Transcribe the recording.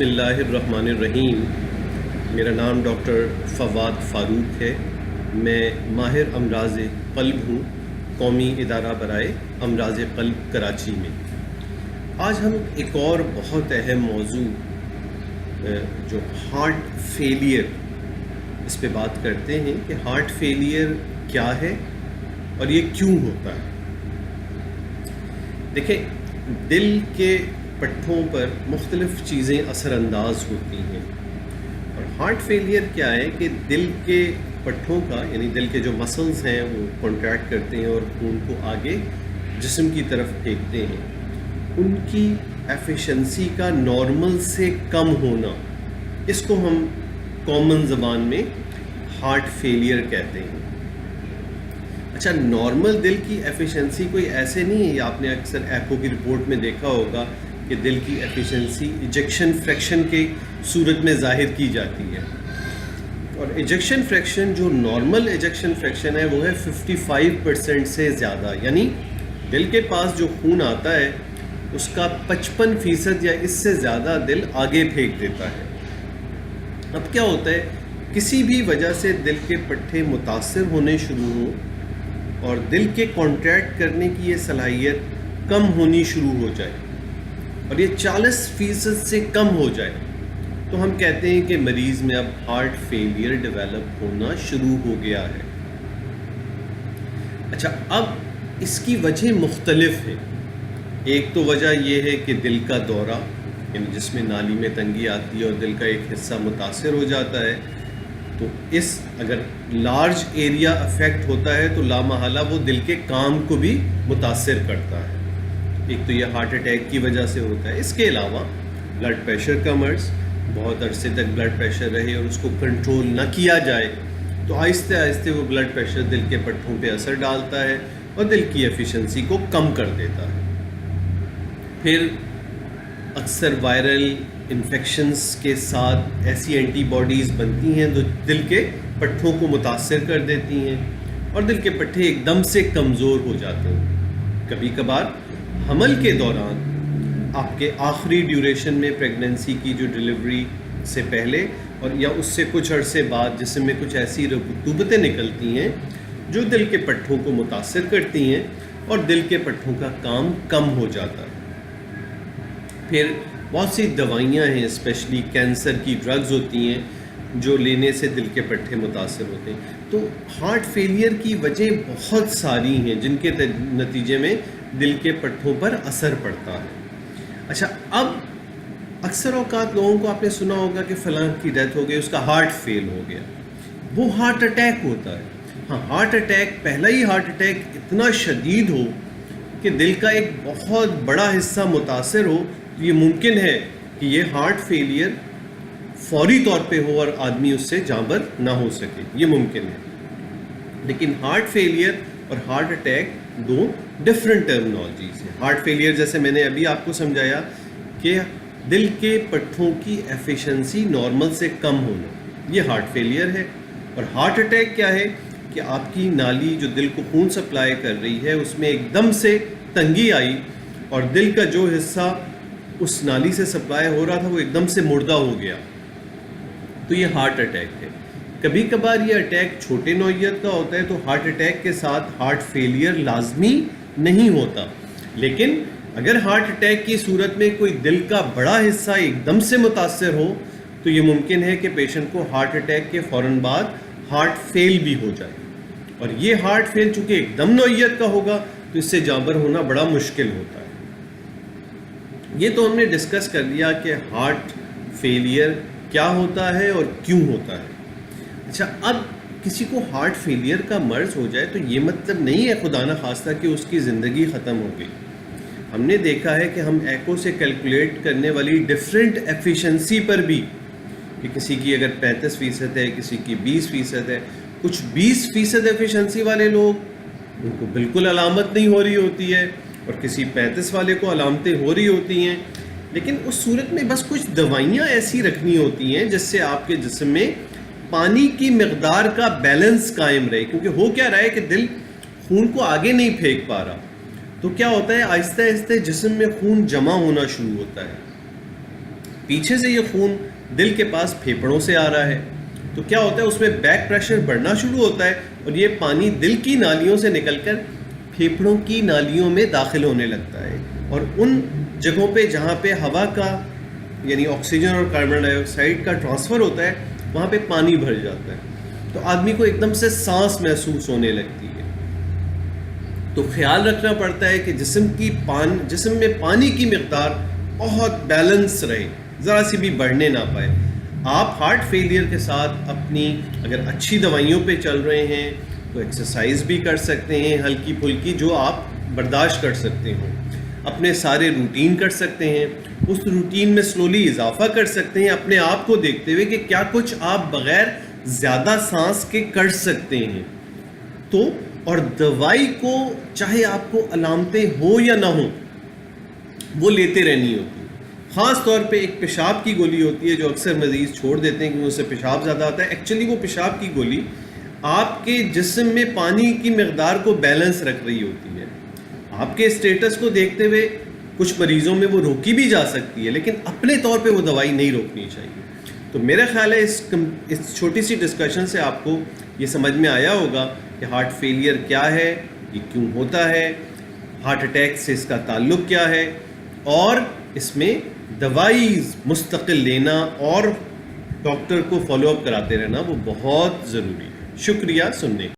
بسم اللہ الرحمن الرحیم۔ میرا نام ڈاکٹر فواد فاروق ہے۔ میں ماہر امراض قلب ہوں، قومی ادارہ برائے امراض قلب کراچی میں۔ آج ہم ایک اور بہت اہم موضوع جو ہارٹ فیلئر، اس پہ بات کرتے ہیں کہ ہارٹ فیلئر کیا ہے اور یہ کیوں ہوتا ہے۔ دیکھیں، دل کے پٹھوں پر مختلف چیزیں اثر انداز ہوتی ہیں، اور ہارٹ فیلئر کیا ہے کہ دل کے پٹھوں کا، یعنی دل کے جو مسلز ہیں وہ کنٹریکٹ کرتے ہیں اور خون کو آگے جسم کی طرف پھینکتے ہیں، ان کی ایفیشنسی کا نارمل سے کم ہونا، اس کو ہم کامن زبان میں ہارٹ فیلئر کہتے ہیں۔ اچھا، نارمل دل کی ایفیشنسی کوئی ایسے نہیں ہے، آپ نے اکثر ایکو کی رپورٹ میں دیکھا ہوگا کہ دل کی ایفیشنسی ایجیکشن فریکشن کے صورت میں ظاہر کی جاتی ہے، اور ایجیکشن فریکشن جو نارمل ایجیکشن فریکشن ہے وہ ہے 55% سے زیادہ، یعنی دل کے پاس جو خون آتا ہے اس کا 55% یا اس سے زیادہ دل آگے پھینک دیتا ہے۔ اب کیا ہوتا ہے، کسی بھی وجہ سے دل کے پٹھے متاثر ہونے شروع ہوں اور دل کے کانٹریکٹ کرنے کی یہ صلاحیت کم ہونی شروع ہو جائے اور یہ 40% سے کم ہو جائے، تو ہم کہتے ہیں کہ مریض میں اب ہارٹ فیلئر ڈیولپ ہونا شروع ہو گیا ہے۔ اچھا، اب اس کی وجہ مختلف ہے۔ ایک تو وجہ یہ ہے کہ دل کا دورہ، یعنی جس میں نالی میں تنگی آتی ہے اور دل کا ایک حصہ متاثر ہو جاتا ہے، تو اس اگر لارج ایریا افیکٹ ہوتا ہے تو لامحالہ وہ دل کے کام کو بھی متاثر کرتا ہے۔ ایک تو یہ ہارٹ اٹیک کی وجہ سے ہوتا ہے۔ اس کے علاوہ بلڈ پریشر کا مرض، بہت عرصے تک بلڈ پریشر رہے اور اس کو کنٹرول نہ کیا جائے تو آہستہ آہستہ وہ بلڈ پریشر دل کے پٹھوں پہ اثر ڈالتا ہے اور دل کی ایفیشنسی کو کم کر دیتا ہے۔ پھر اکثر وائرل انفیکشنز کے ساتھ ایسی اینٹی باڈیز بنتی ہیں جو دل کے پٹھوں کو متاثر کر دیتی ہیں اور دل کے پٹھے ایک دم سے کمزور ہو جاتے ہیں۔ کبھی کبھار حمل کے دوران آپ کے آخری ڈیوریشن میں، پریگننسی کی جو ڈیلیوری سے پہلے اور یا اس سے کچھ عرصے بعد، جسم میں کچھ ایسی رطوبتیں نکلتی ہیں جو دل کے پٹھوں کو متاثر کرتی ہیں اور دل کے پٹھوں کا کام کم ہو جاتا ہے۔ پھر بہت سی دوائیاں ہیں، اسپیشلی کینسر کی ڈرگز ہوتی ہیں جو لینے سے دل کے پٹھے متاثر ہوتے ہیں۔ تو ہارٹ فیلئر کی وجہ بہت ساری ہیں جن کے نتیجے میں دل کے پٹھوں پر اثر پڑتا ہے۔ اچھا، اب اکثر اوقات لوگوں کو آپ نے سنا ہوگا کہ فلاں کی ڈیتھ ہو گئی، اس کا ہارٹ فیل ہو گیا، وہ ہارٹ اٹیک ہوتا ہے۔ ہاں، ہارٹ اٹیک، پہلا ہی ہارٹ اٹیک اتنا شدید ہو کہ دل کا ایک بہت بڑا حصہ متاثر ہو، تو یہ ممکن ہے کہ یہ ہارٹ فیلئر فوری طور پہ ہو اور آدمی اس سے جاں بر نہ ہو سکے، یہ ممکن ہے۔ لیکن ہارٹ فیلئر اور ہارٹ اٹیک دو ڈفرینٹ ٹرمنالوجیز ہیں۔ ہارٹ فیلئر جیسے میں نے ابھی آپ کو سمجھایا کہ دل کے پٹھوں کی ایفیشنسی نارمل سے کم ہونا، یہ ہارٹ فیلئر ہے۔ اور ہارٹ اٹیک کیا ہے کہ آپ کی نالی جو دل کو خون سپلائی کر رہی ہے اس میں ایک دم سے تنگی آئی اور دل کا جو حصہ اس نالی سے سپلائی ہو رہا تھا وہ ایک دم سے مردہ ہو گیا، تو یہ ہارٹ اٹیک ہے۔ کبھی کبھار یہ اٹیک چھوٹے نوعیت کا ہوتا ہے تو ہارٹ اٹیک کے ساتھ ہارٹ فیلئر لازمی نہیں ہوتا، لیکن اگر ہارٹ اٹیک کی صورت میں کوئی دل کا بڑا حصہ ایک دم سے متاثر ہو تو یہ ممکن ہے کہ پیشنٹ کو ہارٹ اٹیک کے فوراً بعد ہارٹ فیل بھی ہو جائے، اور یہ ہارٹ فیل چونکہ ایک دم نوعیت کا ہوگا تو اس سے جاں بر ہونا بڑا مشکل ہوتا ہے۔ یہ تو ہم نے ڈسکس کر لیا کہ ہارٹ فیلئر کیا ہوتا ہے اور کیوں ہوتا ہے۔ اچھا، اب کسی کو ہارٹ فیلئر کا مرض ہو جائے تو یہ مطلب نہیں ہے خدا نہ خواستہ کہ اس کی زندگی ختم ہو گئی۔ ہم نے دیکھا ہے کہ ہم ایکو سے کیلکولیٹ کرنے والی ڈفرینٹ ایفیشنسی پر بھی، کہ کسی کی اگر 35% ہے، کسی کی 20% ہے، کچھ 20% ایفیشنسی والے لوگ ان کو بالکل علامت نہیں ہو رہی ہوتی ہے اور کسی 35 والے کو علامتیں ہو رہی ہوتی ہیں، لیکن اس صورت میں بس کچھ دوائیاں ایسی رکھنی ہوتی ہیں جس سے آپ کے جسم میں پانی کی مقدار کا بیلنس قائم رہے، کیونکہ ہو کیا رہا ہے کہ دل خون کو آگے نہیں پھینک پا رہا، تو کیا ہوتا ہے آہستہ آہستہ جسم میں خون جمع ہونا شروع ہوتا ہے۔ پیچھے سے یہ خون دل کے پاس پھیپھڑوں سے آ رہا ہے، تو کیا ہوتا ہے اس میں بیک پریشر بڑھنا شروع ہوتا ہے اور یہ پانی دل کی نالیوں سے نکل کر پھیپھڑوں کی نالیوں میں داخل ہونے لگتا ہے، اور ان جگہوں پہ جہاں پہ ہوا کا یعنی آکسیجن اور کاربن ڈائی آکسائڈ کا ٹرانسفر ہوتا ہے وہاں پہ پانی بھر جاتا ہے، تو آدمی کو ایک دم سے سانس محسوس ہونے لگتی ہے۔ تو خیال رکھنا پڑتا ہے کہ جسم میں پانی کی مقدار بہت بیلنس رہے، ذرا سی بھی بڑھنے نہ پائے۔ آپ ہارٹ فیلئر کے ساتھ اپنی اگر اچھی دوائیوں پہ چل رہے ہیں تو ایکسرسائز بھی کر سکتے ہیں ہلکی پھلکی جو آپ برداشت کر سکتے ہوں، اپنے سارے روٹین کر سکتے ہیں، اس روٹین میں سلولی اضافہ کر سکتے ہیں اپنے آپ کو دیکھتے ہوئے کہ کیا کچھ آپ بغیر زیادہ سانس کے کر سکتے ہیں۔ تو اور دوائی کو چاہے آپ کو علامتیں ہوں یا نہ ہوں وہ لیتے رہنی ہوتی ہے۔ خاص طور پہ ایک پیشاب کی گولی ہوتی ہے جو اکثر مریض چھوڑ دیتے ہیں کہ اس سے پیشاب زیادہ آتا ہے، ایکچولی وہ پیشاب کی گولی آپ کے جسم میں پانی کی مقدار کو بیلنس رکھ رہی ہوتی ہے۔ آپ کے اسٹیٹس کو دیکھتے ہوئے کچھ مریضوں میں وہ روکی بھی جا سکتی ہے، لیکن اپنے طور پہ وہ دوائی نہیں روکنی چاہیے۔ تو میرا خیال ہے اس چھوٹی سی ڈسکشن سے آپ کو یہ سمجھ میں آیا ہوگا کہ ہارٹ فیلئر کیا ہے، یہ کیوں ہوتا ہے، ہارٹ اٹیک سے اس کا تعلق کیا ہے، اور اس میں دوائی مستقل لینا اور ڈاکٹر کو فالو اپ کراتے رہنا وہ بہت ضروری ہے۔ شکریہ سننے